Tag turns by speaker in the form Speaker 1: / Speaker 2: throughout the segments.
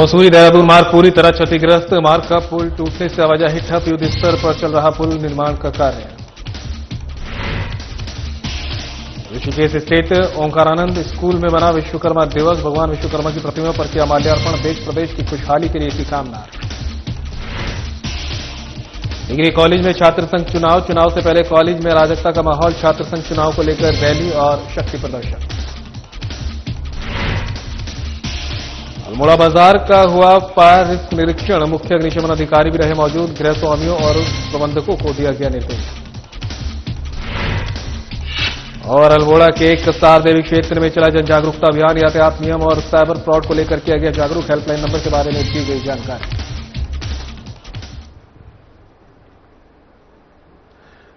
Speaker 1: मसूरी देहरादून मार्ग पूरी तरह क्षतिग्रस्त। मार्ग का पुल टूटने से आवाजाही ठप। युद्ध स्तर पर चल रहा पुल निर्माण का कार्य। ऋषिकेश स्थित ओंकारानंद स्कूल में बना विश्वकर्मा दिवस। भगवान विश्वकर्मा की प्रतिमा पर किया माल्यार्पण। देश प्रदेश की खुशहाली के लिए की कामना। डिग्री कॉलेज में छात्र संघ चुनाव। चुनाव से पहले कॉलेज में अराजकता का माहौल। छात्र संघ चुनाव को लेकर रैली और शक्ति प्रदर्शन। अल्मोड़ा बाजार का हुआ फायर रिस्क निरीक्षण। मुख्य अग्निशमन अधिकारी भी रहे मौजूद। गृह स्वामियों और प्रबंधकों को दिया गया निर्देश। और अल्मोड़ा के कसार देवी क्षेत्र में चला जन जागरूकता अभियान। यातायात नियम और साइबर फ्रॉड को लेकर किया गया जागरूक। हेल्पलाइन नंबर के बारे में दी गई जानकारी।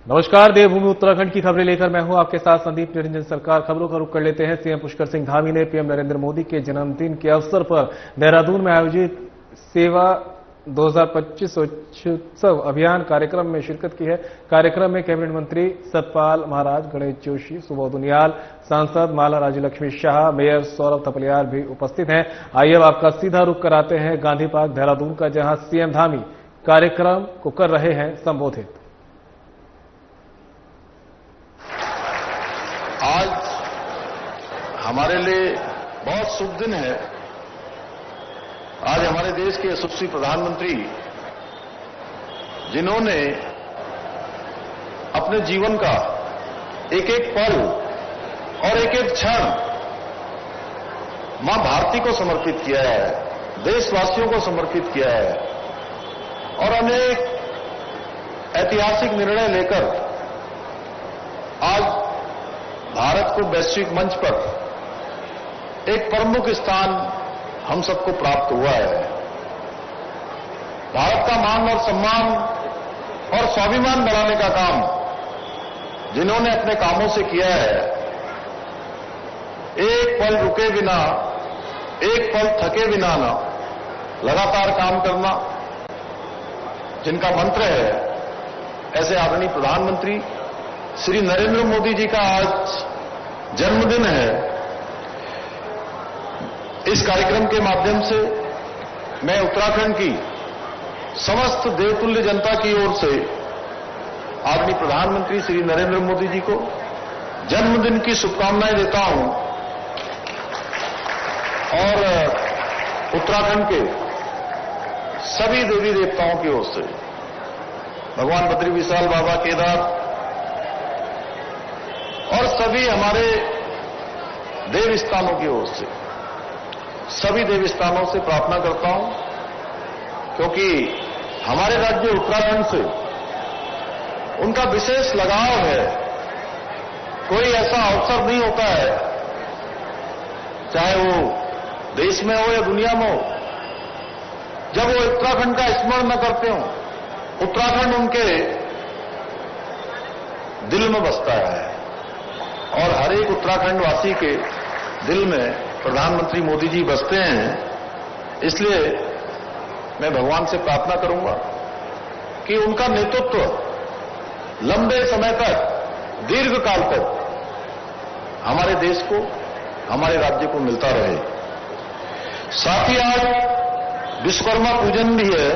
Speaker 1: नमस्कार, देवभूमि उत्तराखंड की खबरें लेकर मैं हूं आपके साथ संदीप निरंजन सरकार। खबरों का रुख कर लेते हैं। सीएम पुष्कर सिंह धामी ने पीएम नरेंद्र मोदी के जन्मदिन के अवसर पर देहरादून में आयोजित सेवा 2025 स्वच्छोत्सव अभियान कार्यक्रम में शिरकत की है। कार्यक्रम में कैबिनेट मंत्री सतपाल महाराज, गणेश जोशी, सुबोध उनियाल, सांसद माला राज्यलक्ष्मी शाह, मेयर सौरभ थपलियाल भी उपस्थित हैं। आइए अब आपका सीधा रुख कराते हैं गांधी पार्क देहरादून का, जहां सीएम धामी कार्यक्रम को कर रहे हैं संबोधित।
Speaker 2: आज हमारे लिए बहुत शुभ दिन है। आज हमारे देश के यशस्वी प्रधानमंत्री, जिन्होंने अपने जीवन का एक एक पल और एक एक क्षण मां भारती को समर्पित किया है, देशवासियों को समर्पित किया है और अनेक ऐतिहासिक निर्णय लेकर आज भारत को वैश्विक मंच पर एक प्रमुख स्थान हम सबको प्राप्त हुआ है। भारत का मान और सम्मान और स्वाभिमान बढ़ाने का काम जिन्होंने अपने कामों से किया है, एक पल रुके बिना, एक पल थके बिना ना लगातार काम करना, जिनका मंत्र है, ऐसे आदरणीय प्रधानमंत्री श्री नरेंद्र मोदी जी का आज जन्मदिन है। इस कार्यक्रम के माध्यम से मैं उत्तराखंड की समस्त देवतुल्य जनता की ओर से आदरणीय प्रधानमंत्री श्री नरेंद्र मोदी जी को जन्मदिन की शुभकामनाएं देता हूं और उत्तराखंड के सभी देवी देवताओं की ओर से भगवान बद्री विशाल बाबा, केदार और सभी हमारे देव स्थानों की ओर से, सभी देव स्थानों से प्रार्थना करता हूं, क्योंकि हमारे राज्य उत्तराखंड से उनका विशेष लगाव है। कोई ऐसा अवसर नहीं होता है, चाहे वो देश में हो या दुनिया में हो, जब वो उत्तराखंड का स्मरण न करते हो। उत्तराखंड उनके दिल में बसता है और हर एक उत्तराखंड वासी के दिल में प्रधानमंत्री मोदी जी बसते हैं। इसलिए मैं भगवान से प्रार्थना करूंगा कि उनका नेतृत्व लंबे समय तक, दीर्घ काल तक हमारे देश को, हमारे राज्य को मिलता रहे। साथ ही आज विश्वकर्मा पूजन भी है।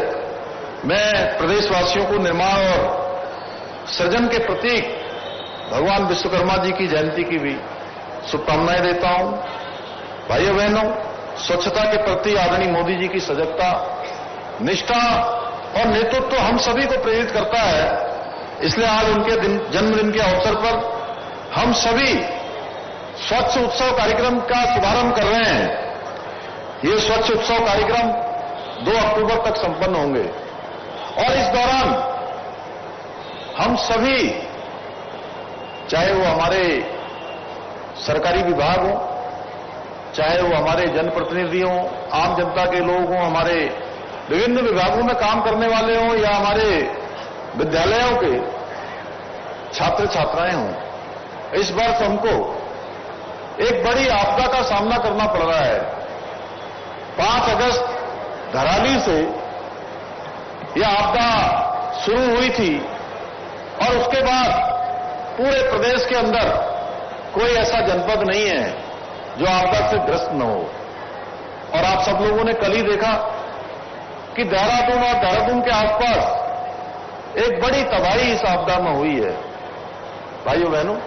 Speaker 2: मैं प्रदेशवासियों को निर्माण और सृजन के प्रतीक भगवान विश्वकर्मा जी की जयंती की भी शुभकामनाएं देता हूं। भाइयों बहनों, स्वच्छता के प्रति आदरणीय मोदी जी की सजगता, निष्ठा और नेतृत्व हम सभी को प्रेरित करता है। इसलिए आज उनके जन्मदिन के अवसर पर हम सभी स्वच्छ उत्सव कार्यक्रम का शुभारंभ कर रहे हैं। ये स्वच्छ उत्सव कार्यक्रम 2 अक्टूबर तक संपन्न होंगे और इस दौरान हम सभी, चाहे वो हमारे सरकारी विभाग हो, चाहे वो हमारे जनप्रतिनिधि हों, आम जनता के लोग हों, हमारे विभिन्न विभागों में काम करने वाले हों या हमारे विद्यालयों के छात्र छात्राएं हों, इस वर्ष हमको एक बड़ी आपदा का सामना करना पड़ रहा है। 5 अगस्त धराली से यह आपदा शुरू हुई थी और उसके बाद पूरे प्रदेश के अंदर कोई ऐसा जनपद नहीं है जो आपदा से ग्रस्त न हो। और आप सब लोगों ने कल ही देखा कि देहरादून और देहरादून के आसपास एक बड़ी तबाही इस आपदा में हुई है। भाइयों बहनों,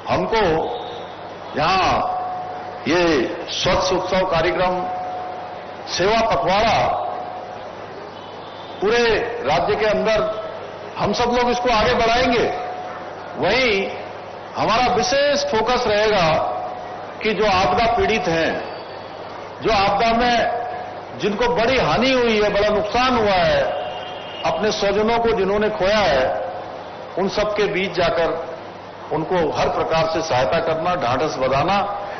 Speaker 2: हमको यहां ये स्वच्छ उत्सव कार्यक्रम, सेवा पखवाड़ा पूरे राज्य के अंदर हम सब लोग इसको आगे बढ़ाएंगे। वहीं हमारा विशेष फोकस रहेगा कि जो आपदा पीड़ित हैं, जो आपदा में जिनको बड़ी हानि हुई है, बड़ा नुकसान हुआ है, अपने स्वजनों को जिन्होंने खोया है, उन सबके बीच जाकर उनको हर प्रकार से सहायता करना, ढांढस बंधाना,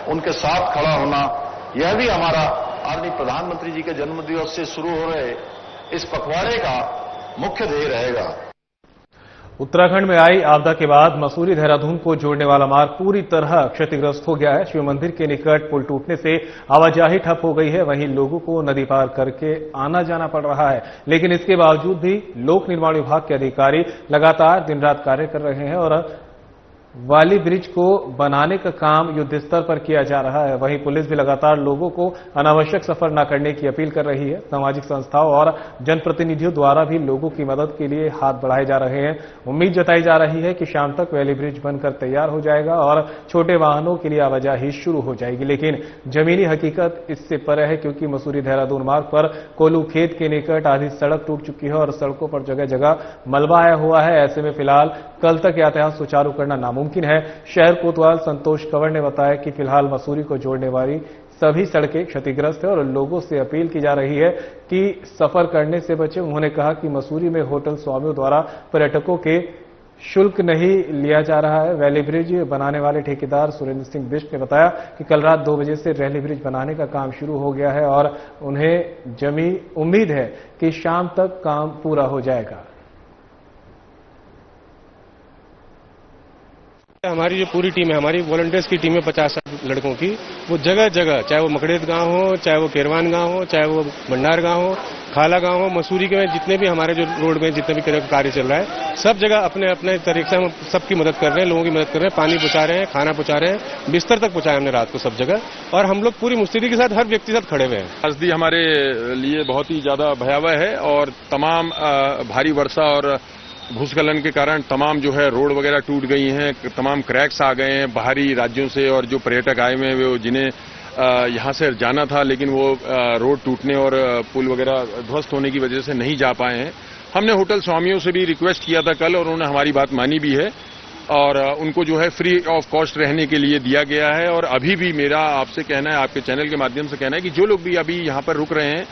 Speaker 2: उनके साथ खड़ा होना, यह भी हमारा आदरणीय प्रधानमंत्री जी के जन्मदिवस से शुरू हो रहे इस पखवाड़े का मुख्य ध्येय रहेगा।
Speaker 1: उत्तराखंड में आई आपदा के बाद मसूरी देहरादून को जोड़ने वाला मार्ग पूरी तरह क्षतिग्रस्त हो गया है। शिव मंदिर के निकट पुल टूटने से आवाजाही ठप हो गई है। वहीं लोगों को नदी पार करके आना जाना पड़ रहा है, लेकिन इसके बावजूद भी लोक निर्माण विभाग के अधिकारी लगातार दिन रात कार्य कर रहे हैं और वाली ब्रिज को बनाने का काम युद्ध स्तर पर किया जा रहा है। वहीं पुलिस भी लगातार लोगों को अनावश्यक सफर न करने की अपील कर रही है। सामाजिक संस्थाओं और जनप्रतिनिधियों द्वारा भी लोगों की मदद के लिए हाथ बढ़ाए जा रहे हैं। उम्मीद जताई जा रही है कि शाम तक वैली ब्रिज बनकर तैयार हो जाएगा और छोटे वाहनों के लिए आवाजाही शुरू हो जाएगी। लेकिन जमीनी हकीकत इससे परे है, क्योंकि मसूरी देहरादून मार्ग पर कोलू खेत के निकट आधी सड़क टूट चुकी है और सड़कों पर जगह जगह मलबा आया हुआ है। ऐसे में फिलहाल कल तक यातायात सुचारू करना नामुमकिन है। शहर कोतवाल संतोष कंवर ने बताया कि फिलहाल मसूरी को जोड़ने वाली सभी सड़कें क्षतिग्रस्त है और लोगों से अपील की जा रही है कि सफर करने से बचें। उन्होंने कहा कि मसूरी में होटल स्वामियों द्वारा पर्यटकों के शुल्क नहीं लिया जा रहा है। वैली ब्रिज बनाने वाले ठेकेदार सुरेंद्र सिंह बिष्ट ने बताया कि कल रात 2 बजे से वैली ब्रिज बनाने का काम शुरू हो गया है और उन्हें जमी उम्मीद है कि शाम तक काम पूरा हो जाएगा।
Speaker 3: हमारी जो पूरी टीम है, हमारी वॉलंटियर्स की टीम है 50-60 लड़कों की, वो जगह जगह, चाहे वो मकड़ेत गांव हो, चाहे वो केरवान गांव हो, चाहे वो भंडार गांव हो, खाला गांव हो, मसूरी के में जितने भी हमारे जो रोड में जितने भी कार्य चल रहा है, सब जगह अपने अपने तरीके से हम सबकी मदद कर रहे हैं, लोगों की मदद कर रहे हैं। पानी पहुंचा रहे हैं, खाना पहुंचा रहे हैं, बिस्तर तक पहुंचाया हमने रात को सब जगह, और हम लोग पूरी मुस्तैदी के साथ हर व्यक्ति के साथ खड़े हुए हैं।
Speaker 4: त्रासदी हमारे लिए बहुत ही ज्यादा भयावह है और तमाम भारी वर्षा और भूस्खलन के कारण तमाम जो है रोड वगैरह टूट गई हैं, तमाम क्रैक्स आ गए हैं बाहरी राज्यों से, और जो पर्यटक आए हुए हैं वो जिन्हें यहां से जाना था लेकिन वो रोड टूटने और पुल वगैरह ध्वस्त होने की वजह से नहीं जा पाए हैं। हमने होटल स्वामियों से भी रिक्वेस्ट किया था कल और उन्होंने हमारी बात मानी भी है और उनको जो है फ्री ऑफ कॉस्ट रहने के लिए दिया गया है। और अभी भी मेरा आपसे कहना है, आपके चैनल के माध्यम से कहना है कि जो लोग भी अभी यहां पर रुक रहे हैं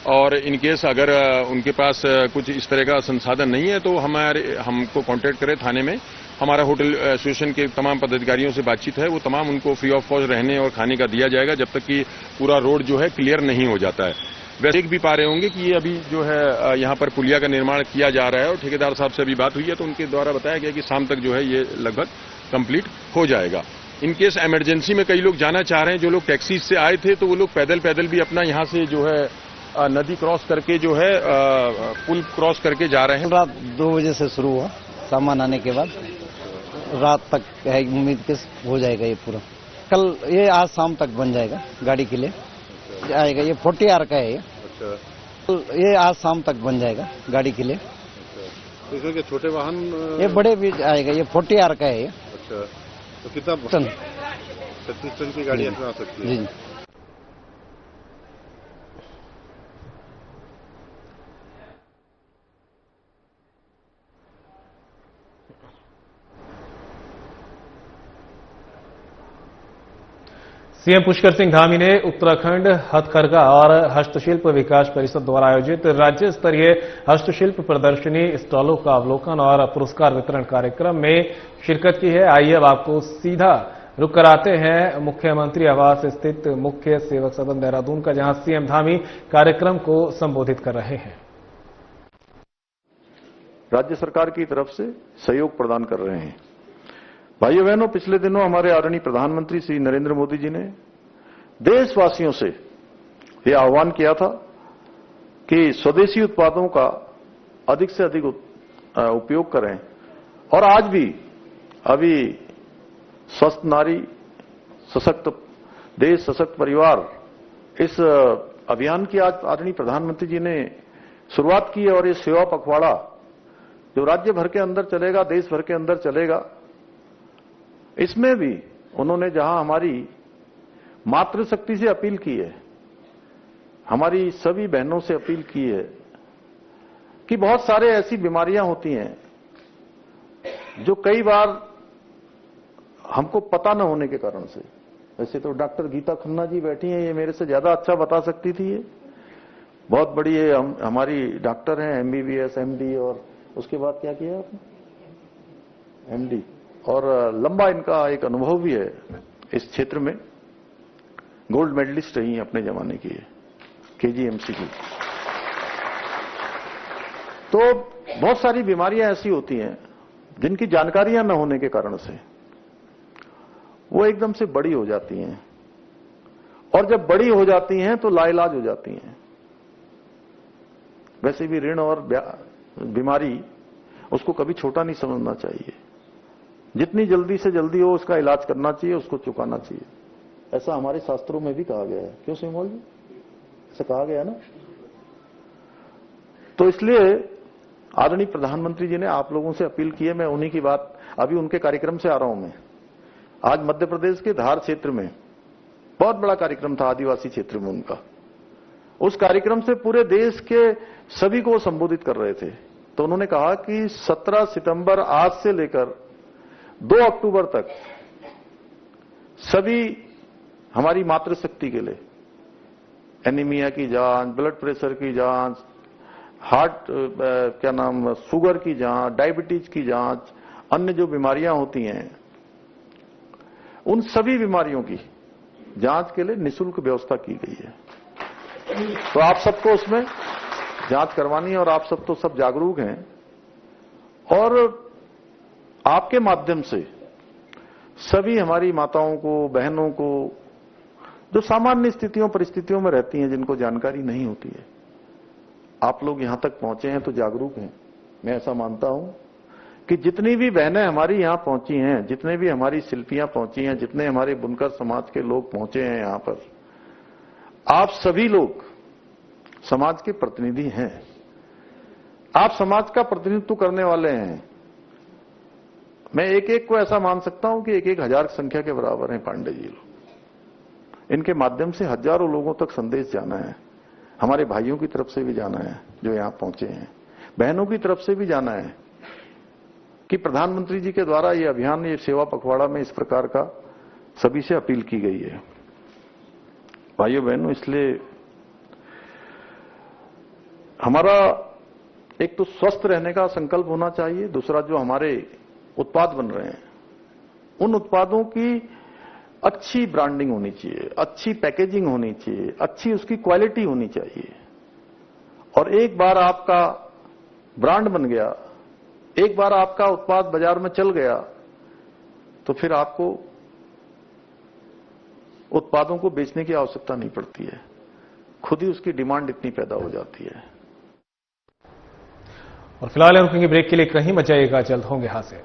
Speaker 4: और इनकेस अगर उनके पास कुछ इस तरह का संसाधन नहीं है तो हमको कांटेक्ट करें थाने में। हमारा होटल एसोसिएशन के तमाम पदाधिकारियों से बातचीत है, वो तमाम उनको फ्री ऑफ कॉस्ट रहने और खाने का दिया जाएगा जब तक कि पूरा रोड जो है क्लियर नहीं हो जाता है। वैसे देख भी पा रहे होंगे कि ये अभी जो है यहाँ पर पुलिया का निर्माण किया जा रहा है और ठेकेदार साहब से अभी बात हुई है तो उनके द्वारा बताया गया कि शाम तक जो है ये लगभग कंप्लीट हो जाएगा। इनकेस इमरजेंसी में कई लोग जाना चाह रहे हैं, जो लोग टैक्सी से आए थे तो वो लोग पैदल पैदल भी अपना यहाँ से जो है नदी क्रॉस करके जो है पुल क्रॉस करके जा रहे हैं।
Speaker 5: रात 2 बजे से शुरू हुआ, सामान आने के बाद रात तक है, उम्मीद के हो जाएगा ये पूरा। कल ये आज शाम तक बन जाएगा, गाड़ी के लिए आएगा। ये 40R का है ये आज शाम तक बन जाएगा गाड़ी के लिए।
Speaker 4: इसमें छोटे वाहन
Speaker 5: ये बड़े भी आएगा, ये 40R का है।
Speaker 4: अच्छा, तो कितना
Speaker 5: टन
Speaker 4: 36 टन की गाड़ी इसमें आ सकती है?
Speaker 5: जी।
Speaker 1: सीएम पुष्कर सिंह धामी ने उत्तराखंड हथकरघा और हस्तशिल्प विकास परिषद द्वारा आयोजित राज्य स्तरीय हस्तशिल्प प्रदर्शनी स्टॉलों का अवलोकन और पुरस्कार वितरण कार्यक्रम में शिरकत की है। आइए अब आपको सीधा रुक कराते हैं मुख्यमंत्री आवास स्थित मुख्य सेवक सदन देहरादून का, जहां सीएम धामी कार्यक्रम को संबोधित कर रहे हैं।
Speaker 2: राज्य सरकार की तरफ से सहयोग प्रदान कर रहे हैं। भाइयों बहनों, पिछले दिनों हमारे आदरणीय प्रधानमंत्री श्री नरेंद्र मोदी जी ने देशवासियों से यह आह्वान किया था कि स्वदेशी उत्पादों का अधिक से अधिक उपयोग करें। और आज भी अभी स्वस्थ नारी, सशक्त देश, सशक्त परिवार, इस अभियान की आज आदरणीय प्रधानमंत्री जी ने शुरुआत की है और ये सेवा पखवाड़ा जो राज्य भर के अंदर चलेगा, देश भर के अंदर चलेगा, इसमें भी उन्होंने जहां हमारी मातृशक्ति से अपील की है, हमारी सभी बहनों से अपील की है कि बहुत सारे ऐसी बीमारियां होती हैं जो कई बार हमको पता न होने के कारण से, वैसे तो डॉक्टर गीता खन्ना जी बैठी हैं, ये मेरे से ज्यादा अच्छा बता सकती थी, ये बहुत बड़ी ये हमारी डॉक्टर हैं, एमबीबीएस, एमडी, और उसके बाद क्या किया आपने, एमडी, और लंबा इनका एक अनुभव भी है इस क्षेत्र में, गोल्ड मेडलिस्ट रही हैं अपने जमाने की, केजीएमसी की। तो बहुत सारी बीमारियां ऐसी होती हैं जिनकी जानकारियां न होने के कारण से वो एकदम से बड़ी हो जाती हैं, और जब बड़ी हो जाती हैं तो लाइलाज हो जाती हैं। वैसे भी ऋण और बीमारी उसको कभी छोटा नहीं समझना चाहिए, जितनी जल्दी से जल्दी हो उसका इलाज करना चाहिए, उसको चुकाना चाहिए, ऐसा हमारे शास्त्रों में भी कहा गया है। क्यों सिमोल जी, ऐसा कहा गया ना। तो इसलिए आदरणीय प्रधानमंत्री जी ने आप लोगों से अपील की है, मैं उन्हीं की बात, अभी उनके कार्यक्रम से आ रहा हूं मैं। आज मध्य प्रदेश के धार क्षेत्र में बहुत बड़ा कार्यक्रम था, आदिवासी क्षेत्र में उनका, उस कार्यक्रम से पूरे देश के सभी को संबोधित कर रहे थे। तो उन्होंने कहा कि 17 सितंबर आज से लेकर 2 अक्टूबर तक सभी हमारी मातृशक्ति के लिए एनीमिया की जांच, ब्लड प्रेशर की जांच, शुगर की जांच, डायबिटीज की जांच, अन्य जो बीमारियां होती हैं उन सभी बीमारियों की जांच के लिए निःशुल्क व्यवस्था की गई है। तो आप सबको उसमें जांच करवानी है, और आप सब तो सब जागरूक हैं, और आपके माध्यम से सभी हमारी माताओं को, बहनों को जो सामान्य स्थितियों परिस्थितियों में रहती हैं, जिनको जानकारी नहीं होती है, आप लोग यहां तक पहुंचे हैं तो जागरूक हैं। मैं ऐसा मानता हूं कि जितनी भी बहनें हमारी यहां पहुंची हैं, जितने भी हमारी शिल्पियां पहुंची हैं, जितने हमारे बुनकर समाज के लोग पहुंचे हैं यहां पर, आप सभी लोग समाज के प्रतिनिधि हैं, आप समाज का प्रतिनिधित्व करने वाले हैं। मैं एक एक को ऐसा मान सकता हूं कि 1-1 हजार की संख्या के बराबर हैं पांडे जी लोग। इनके माध्यम से हजारों लोगों तक संदेश जाना है, हमारे भाइयों की तरफ से भी जाना है जो यहां पहुंचे हैं, बहनों की तरफ से भी जाना है कि प्रधानमंत्री जी के द्वारा ये अभियान, ये सेवा पखवाड़ा में इस प्रकार का सभी से अपील की गई है। भाइयों बहनों, इसलिए हमारा एक तो स्वस्थ रहने का संकल्प होना चाहिए, दूसरा जो हमारे उत्पाद बन रहे हैं उन उत्पादों की अच्छी ब्रांडिंग होनी चाहिए, अच्छी पैकेजिंग होनी चाहिए, अच्छी उसकी क्वालिटी होनी चाहिए। और एक बार आपका ब्रांड बन गया, एक बार आपका उत्पाद बाजार में चल गया, तो फिर आपको उत्पादों को बेचने की आवश्यकता नहीं पड़ती है, खुद ही उसकी डिमांड इतनी पैदा हो जाती है।
Speaker 1: और फिलहाल रुकेंगे ब्रेक के लिए, कहीं मत जाइएगा, जल्द होंगे हासिल।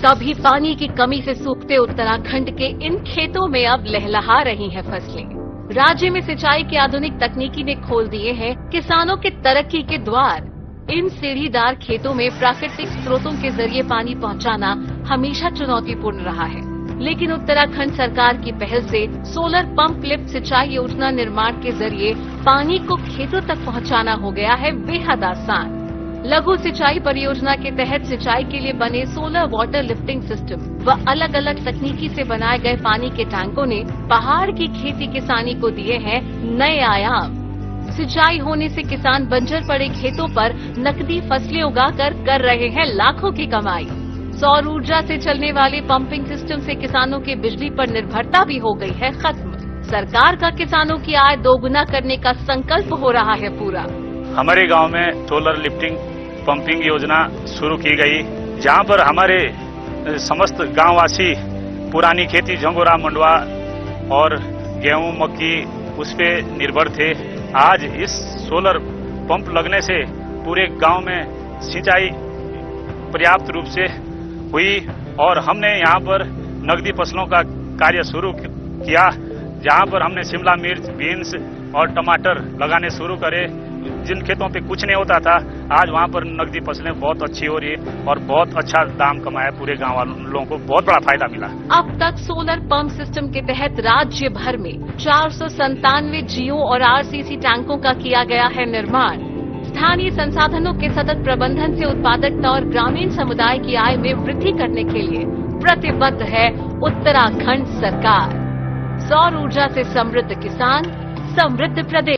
Speaker 6: कभी पानी की कमी से सूखते उत्तराखंड के इन खेतों में अब लहलहा रही हैं फसलें। राज्य में सिंचाई की आधुनिक तकनीकी ने खोल दिए हैं किसानों के तरक्की के द्वार। इन सीढ़ीदार खेतों में प्राकृतिक स्रोतों के जरिए पानी पहुंचाना हमेशा चुनौतीपूर्ण रहा है, लेकिन उत्तराखंड सरकार की पहल से सोलर पंप लिफ्ट सिंचाई योजना निर्माण के जरिए पानी को खेतों तक पहुंचाना हो गया है बेहद आसान। लघु सिंचाई परियोजना के तहत सिंचाई के लिए बने सोलर वाटर लिफ्टिंग सिस्टम व अलग अलग तकनीकी से बनाए गए पानी के टैंकों ने पहाड़ की खेती किसानी को दिए हैं नए आयाम। सिंचाई होने से किसान बंजर पड़े खेतों पर नकदी फसलें उगाकर कर रहे हैं लाखों की कमाई। सौर ऊर्जा से चलने वाले पंपिंग सिस्टम से किसानों की बिजली पर निर्भरता भी हो गई है खत्म। सरकार का किसानों की आय दोगुना करने का संकल्प हो रहा है पूरा।
Speaker 7: हमारे गांव में सोलर लिफ्टिंग पंपिंग योजना शुरू की गई, जहां पर हमारे समस्त गांववासी पुरानी खेती झंगोरा मंडवा और गेहूं मक्की उस पे निर्भर थे। आज इस सोलर पंप लगने से पूरे गांव में सिंचाई पर्याप्त रूप से हुई और हमने यहां पर नकदी फसलों का कार्य शुरू किया, जहां पर हमने शिमला मिर्च, बीन्स और टमाटर लगाने शुरू करे। जिन खेतों पे कुछ नहीं होता था, आज वहां पर नकदी फसलें बहुत अच्छी हो रही है और बहुत अच्छा दाम कमाया। पूरे गांव वालों को बहुत बड़ा फायदा मिला।
Speaker 6: अब तक सोलर पंप सिस्टम के तहत राज्य भर में 497 जियो और आरसीसी टैंकों का किया गया है निर्माण। स्थानीय संसाधनों के सतत प्रबंधन से उत्पादकता और ग्रामीण समुदाय की आय में वृद्धि करने के लिए प्रतिबद्ध है उत्तराखंड सरकार। सौर ऊर्जा से समृद्ध किसान, समृद्ध प्रदेश।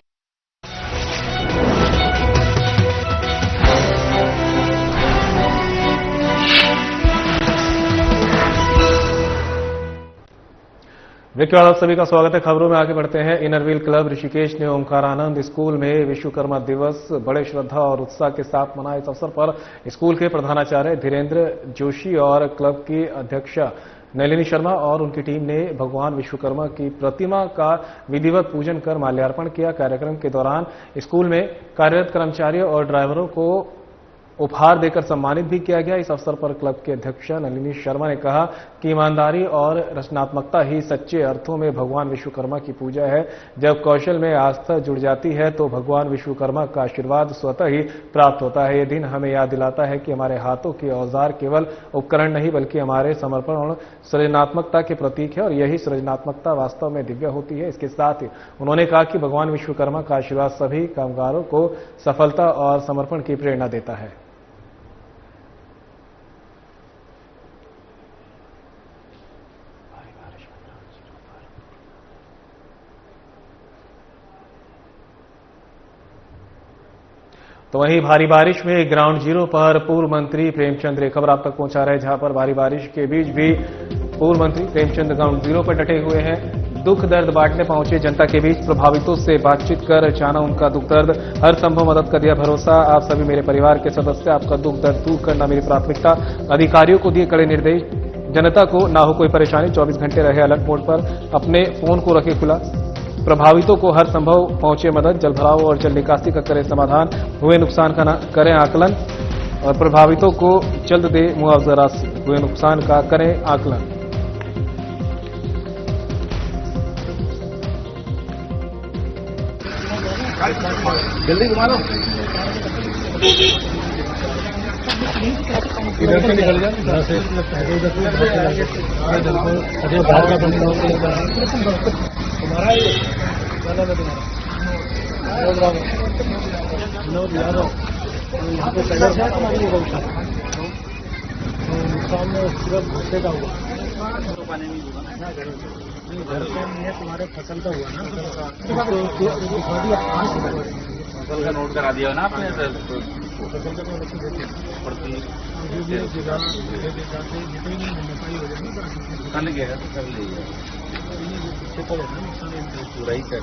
Speaker 1: ब्रेक के बाद आप सभी का स्वागत है। खबरों में आगे बढ़ते हैं। इनरव्हील क्लब ऋषिकेश ने ओंकारानंद स्कूल में विश्वकर्मा दिवस बड़े श्रद्धा और उत्साह के साथ मनाया। इस अवसर पर स्कूल के प्रधानाचार्य धीरेन्द्र जोशी और क्लब की अध्यक्षा नलिनी शर्मा और उनकी टीम ने भगवान विश्वकर्मा की प्रतिमा का विधिवत पूजन कर माल्यार्पण किया। कार्यक्रम के दौरान स्कूल में कार्यरत कर्मचारियों और ड्राइवरों को उपहार देकर सम्मानित भी किया गया। इस अवसर पर क्लब के अध्यक्ष नलिनी शर्मा ने कहा कि ईमानदारी और रचनात्मकता ही सच्चे अर्थों में भगवान विश्वकर्मा की पूजा है। जब कौशल में आस्था जुड़ जाती है तो भगवान विश्वकर्मा का आशीर्वाद स्वतः ही प्राप्त होता है। ये दिन हमें याद दिलाता है कि हमारे हाथों के औजार केवल उपकरण नहीं बल्कि हमारे समर्पण और सृजनात्मकता के प्रतीक है और यही सृजनात्मकता वास्तव में दिव्य होती है। इसके साथ ही उन्होंने कहा कि भगवान विश्वकर्मा का आशीर्वाद सभी कामगारों को सफलता और समर्पण की प्रेरणा देता है। तो वहीं भारी बारिश में ग्राउंड जीरो पर पूर्व मंत्री प्रेमचंद, एक खबर आप तक पहुंचा रहे हैं जहां पर भारी बारिश के बीच भी पूर्व मंत्री प्रेमचंद ग्राउंड जीरो पर डटे हुए हैं। दुख दर्द बांटने पहुंचे जनता के बीच प्रभावितों से बातचीत कर जाना उनका दुख दर्द, हर संभव मदद का दिया भरोसा। आप सभी मेरे परिवार के सदस्य, आपका दुख दर्द दूर करना मेरी प्राथमिकता। अधिकारियों को दिए कड़े निर्देश, जनता को ना हो कोई परेशानी, 24 घंटे रहे अलर्ट मोड पर, अपने फोन को रखे खुला। प्रभावितों को हर संभव पहुंचे मदद, जल भराव और जल निकासी का करें समाधान, हुए नुकसान का करें आकलन और प्रभावितों को जल्द दे मुआवजा राशि, हुए नुकसान का करें आकलन।
Speaker 5: जल्दी घुमा लो, इधर से निकल जाओ, इधर से बाहर का बंदा तुम्हारा ही वाला ना तुम्हारा यहाँ पे कलर है तुम्हारी गौशाला, नुकसान सिर्फ भूसे का हुआ, घर पे नहीं है, तुम्हारे फसल का हुआ ना, फसल का नोट करा दिया ना आपने, फसल का कल गया तो कर लीजिए पूरा ही कर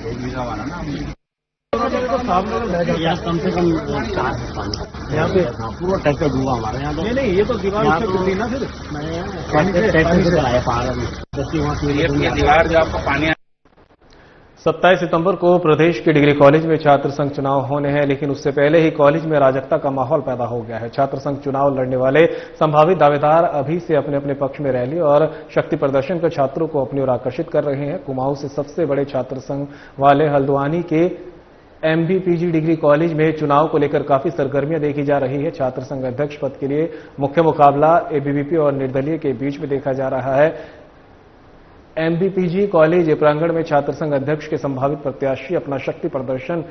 Speaker 5: एक बीघा वाला ना यहाँ कम से कम 4 पानी यहाँ पे पूरा ट्रैक्टर डूबा हमारे यहाँ। तो नहीं ये तो दीवार टूटी ना, फिर ट्रैक्टर से आया पहाड़ में, जबकि दीवार जो आपको पानी।
Speaker 1: 27 सितंबर को प्रदेश के डिग्री कॉलेज में छात्र संघ चुनाव होने हैं, लेकिन उससे पहले ही कॉलेज में अराजकता का माहौल पैदा हो गया है। छात्र संघ चुनाव लड़ने वाले संभावित दावेदार अभी से अपने अपने पक्ष में रैली और शक्ति प्रदर्शन कर छात्रों को अपनी ओर आकर्षित कर रहे हैं। कुमाऊं से सबसे बड़े छात्र संघ वाले हल्द्वानी के एमबीपीजी डिग्री कॉलेज में चुनाव को लेकर काफी सरगर्मियां देखी जा रही है। छात्र संघ अध्यक्ष पद के लिए मुख्य मुकाबला एबीवीपी और निर्दलीय के बीच में देखा जा रहा है। एमबीपीजी कॉलेज प्रांगण में छात्र संघ अध्यक्ष के संभावित प्रत्याशी अपना शक्ति प्रदर्शन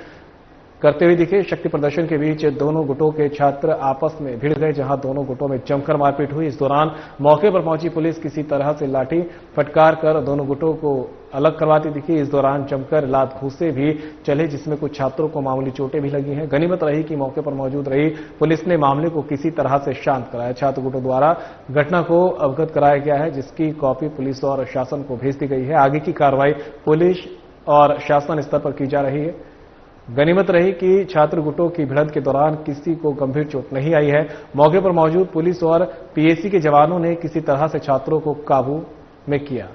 Speaker 1: करते हुए दिखे। शक्ति प्रदर्शन के बीच दोनों गुटों के छात्र आपस में भिड़ गए, जहां दोनों गुटों में जमकर मारपीट हुई। इस दौरान मौके पर पहुंची पुलिस किसी तरह से लाठी फटकार कर दोनों गुटों को अलग करवाती दिखी। इस दौरान जमकर लात घूंसे भी चले, जिसमें कुछ छात्रों को मामूली चोटें भी लगी हैं। गनीमत रही कि मौके पर मौजूद रही पुलिस ने मामले को किसी तरह से शांत कराया। छात्र गुटों द्वारा घटना को अवगत कराया गया है, जिसकी कॉपी पुलिस और शासन को भेज दी गई है। आगे की कार्रवाई पुलिस और शासन स्तर पर की जा रही है। गनीमत रही कि छात्र गुटों की भिड़ंत के दौरान किसी को गंभीर चोट नहीं आई है। मौके पर मौजूद पुलिस और पीएसी के जवानों ने किसी तरह से छात्रों को काबू में किया।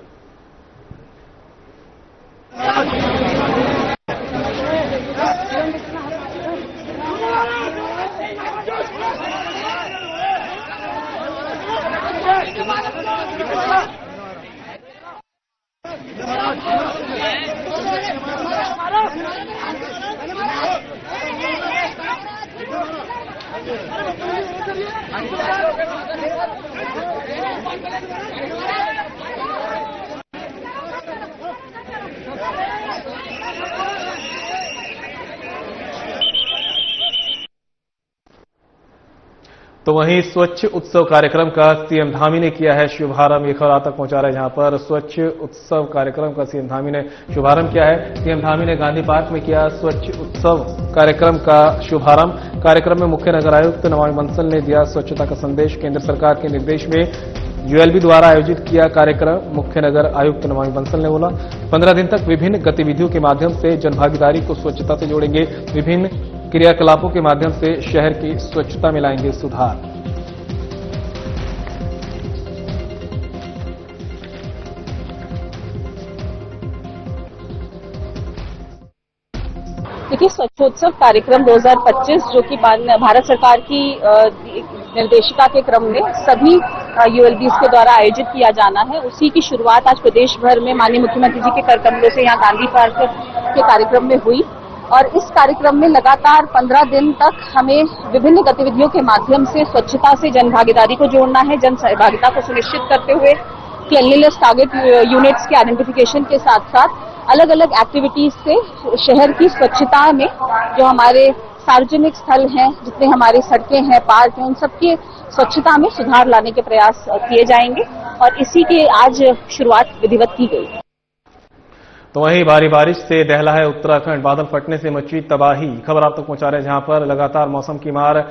Speaker 1: तो वहीं स्वच्छ उत्सव कार्यक्रम का सीएम धामी ने किया है शुभारंभ। ये खबर आप तक पहुंचा रहा है, जहां पर स्वच्छ उत्सव कार्यक्रम का सीएम धामी ने शुभारंभ किया है। सीएम धामी ने गांधी पार्क में किया स्वच्छ उत्सव कार्यक्रम का शुभारंभ। कार्यक्रम में मुख्य नगर आयुक्त नमामि बंसल ने दिया स्वच्छता का संदेश। केंद्र सरकार के निर्देश में यूएलबी द्वारा आयोजित किया कार्यक्रम। मुख्य नगर आयुक्त नमामि बंसल ने बोला, 15 दिन तक विभिन्न गतिविधियों के माध्यम से जनभागीदारी को स्वच्छता से जोड़ेंगे। विभिन्न क्रियाकलापों के माध्यम से शहर की स्वच्छता में लाएंगे सुधार।
Speaker 8: देखिए, स्वच्छोत्सव कार्यक्रम 2025 जो कि भारत सरकार की निर्देशिका के क्रम में सभी यूएलबीज के द्वारा आयोजित किया जाना है, उसी की शुरुआत आज प्रदेश भर में माननीय मुख्यमंत्री जी के कर कमलों से यहाँ गांधी पार्क के कार्यक्रम में हुई। और इस कार्यक्रम में लगातार 15 दिन तक हमें विभिन्न गतिविधियों के माध्यम से स्वच्छता से जनभागीदारी को जोड़ना है। जन सहभागिता को सुनिश्चित करते हुए क्लीनलीनेस टारगेट यूनिट्स के आइडेंटिफिकेशन के साथ साथ अलग अलग एक्टिविटीज से शहर की स्वच्छता में जो हमारे सार्वजनिक स्थल हैं, जितने हमारी सड़कें हैं, पार्क हैं, उन सबकी स्वच्छता में सुधार लाने के प्रयास किए जाएंगे और इसी की आज शुरुआत विधिवत की गई।
Speaker 1: तो वहीं भारी बारिश से दहला है उत्तराखंड। बादल फटने से मची तबाही। खबर आप तक पहुंचा रहे हैं, जहां पर लगातार मौसम की मार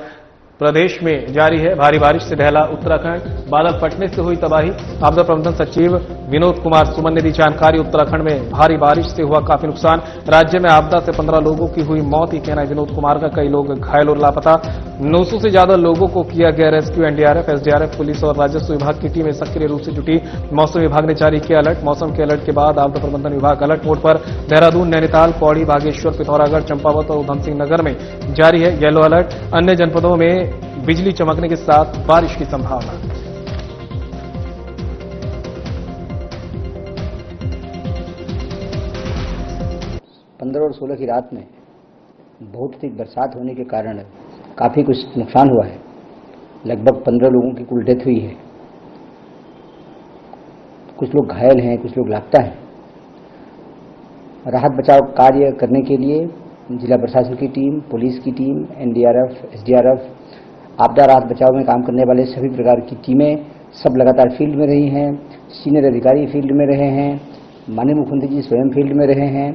Speaker 1: प्रदेश में जारी है। भारी बारिश से दहला उत्तराखंड, बादल फटने से हुई तबाही। आपदा प्रबंधन सचिव विनोद कुमार सुमन ने दी जानकारी। उत्तराखंड में भारी बारिश से हुआ काफी नुकसान। राज्य में आपदा से 15 लोगों की हुई मौत, ये कहना है विनोद कुमार का। कई लोग घायल और लापता। 900 से ज्यादा लोगों को किया गया रेस्क्यू। एनडीआरएफ, एसडीआरएफ, पुलिस और राजस्व विभाग की टीमें सक्रिय रूप से जुटी। मौसम विभाग ने जारी किया अलर्ट। मौसम के अलर्ट के बाद आपदा प्रबंधन विभाग अलर्ट मोड पर। देहरादून, नैनीताल, पौड़ी, बागेश्वर, पिथौरागढ़, चंपावत और उधम सिंह नगर में जारी है येलो अलर्ट। अन्य जनपदों में बिजली चमकने के साथ बारिश की संभावना।
Speaker 9: 15 और 16 की रात में बहुत अधिक बरसात होने के कारण काफी कुछ नुकसान हुआ है। लगभग 15 लोगों की कुल डेथ हुई है। कुछ लोग घायल हैं, कुछ लोग लापता हैं। राहत बचाव कार्य करने के लिए जिला प्रशासन की टीम, पुलिस की टीम, एनडीआरएफ, एसडीआरएफ, आपदा राहत बचाव में काम करने वाले सभी प्रकार की टीमें सब लगातार फील्ड में रही हैं। सीनियर अधिकारी फील्ड में रहे हैं। माननीय मुख्यमंत्री जी स्वयं फील्ड में रहे हैं।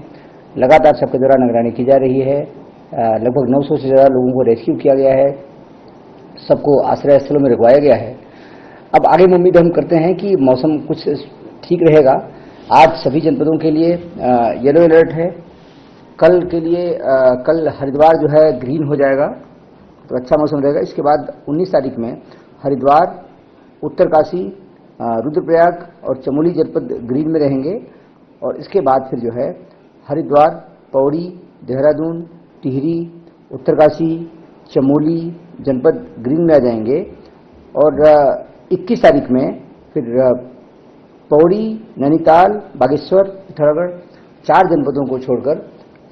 Speaker 9: लगातार सबके द्वारा निगरानी की जा रही है। लगभग 900 से ज़्यादा लोगों को रेस्क्यू किया गया है। सबको आश्रय स्थलों में रखवाया गया है। अब आगे में उम्मीद हम करते हैं कि मौसम कुछ ठीक रहेगा। आज सभी जनपदों के लिए येलो अलर्ट है। कल के लिए कल हरिद्वार जो है ग्रीन हो जाएगा, तो अच्छा मौसम रहेगा। इसके बाद 19 तारीख में हरिद्वार, उत्तरकाशी, रुद्रप्रयाग और चमोली जनपद ग्रीन में रहेंगे और इसके बाद फिर जो है हरिद्वार, पौड़ी, देहरादून, टिहरी, उत्तरकाशी, चमोली जनपद ग्रीन में आ जाएंगे और 21 तारीख में फिर पौड़ी, नैनीताल, बागेश्वर, पिथौरागढ़ 4 जनपदों को छोड़कर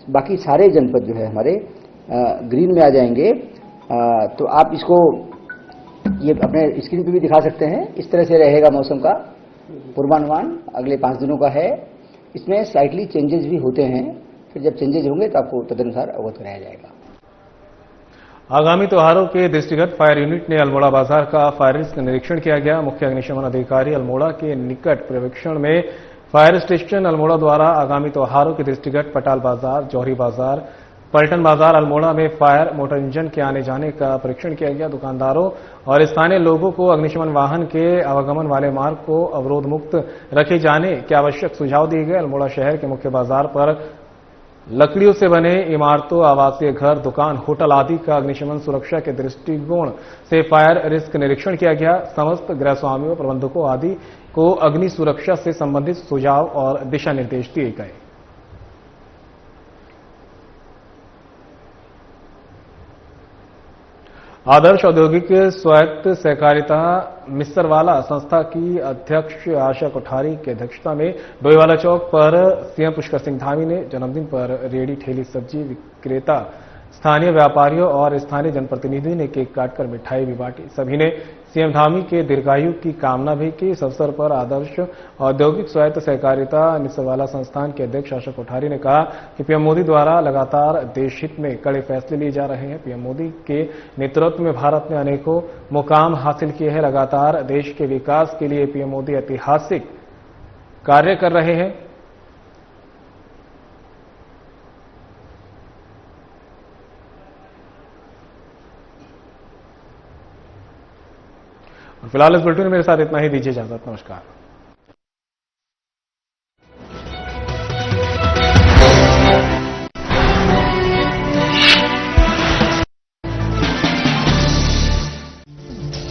Speaker 9: बाकी सारे जनपद जो है हमारे ग्रीन में आ जाएंगे। तो आप इसको ये अपने स्क्रीन पे भी दिखा सकते हैं। इस तरह से रहेगा मौसम का पूर्वानुमान अगले 5 दिनों का है। इसमें स्लाइटली चेंजेस भी होते हैं। फिर जब चेंजेस होंगे तो आपको तदनुसार अवगत कराया जाएगा।
Speaker 1: आगामी त्योहारों के दृष्टिगत फायर यूनिट ने अल्मोड़ा बाजार का फायर रिस्क निरीक्षण किया गया। मुख्य अग्निशमन अधिकारी अल्मोड़ा के निकट पर्यवेक्षण में फायर स्टेशन अल्मोड़ा द्वारा आगामी त्योहारों के दृष्टिगत पटाल बाजार, जौहरी बाजार, पलटन बाजार, अल्मोड़ा में फायर मोटर इंजन के आने जाने का परीक्षण किया गया। दुकानदारों और स्थानीय लोगों को अग्निशमन वाहन के आवागमन वाले मार्ग को अवरोध मुक्त रखे जाने के आवश्यक सुझाव दिए गए। अल्मोड़ा शहर के मुख्य बाजार पर लकड़ियों से बने इमारतों, आवासीय घर, दुकान, होटल आदि का अग्निशमन सुरक्षा के दृष्टिकोण से फायर रिस्क निरीक्षण किया गया। समस्त गृहस्वामियों, प्रबंधकों आदि को अग्नि सुरक्षा से संबंधित सुझाव और दिशा निर्देश दिए गए। आदर्श औद्योगिक स्वायत्त सहकारिता मिस्सरवाला संस्था की अध्यक्ष आशा कोठारी की अध्यक्षता में डोईवाला चौक पर सीएम पुष्कर सिंह धामी ने जन्मदिन पर रेहड़ी ठेली सब्जी विक्रेता, स्थानीय व्यापारियों और स्थानीय जनप्रतिनिधि ने केक काटकर मिठाई भी बांटी। सभी ने सीएम धामी के दीर्घायु की कामना भी की। इस अवसर पर आदर्श औद्योगिक स्वायत्त सहकारिता मिस्सरवाला संस्थान के अध्यक्ष आशा कोठारी ने कहा कि पीएम मोदी द्वारा लगातार देश हित में कड़े फैसले लिए जा रहे हैं। पीएम मोदी के नेतृत्व में भारत ने अनेकों मुकाम हासिल किए हैं। लगातार देश के विकास के लिए पीएम मोदी ऐतिहासिक कार्य कर रहे हैं। फिलहाल इस बुलेटिन में मेरे साथ इतना ही। दीजिए इजाजत। नमस्कार।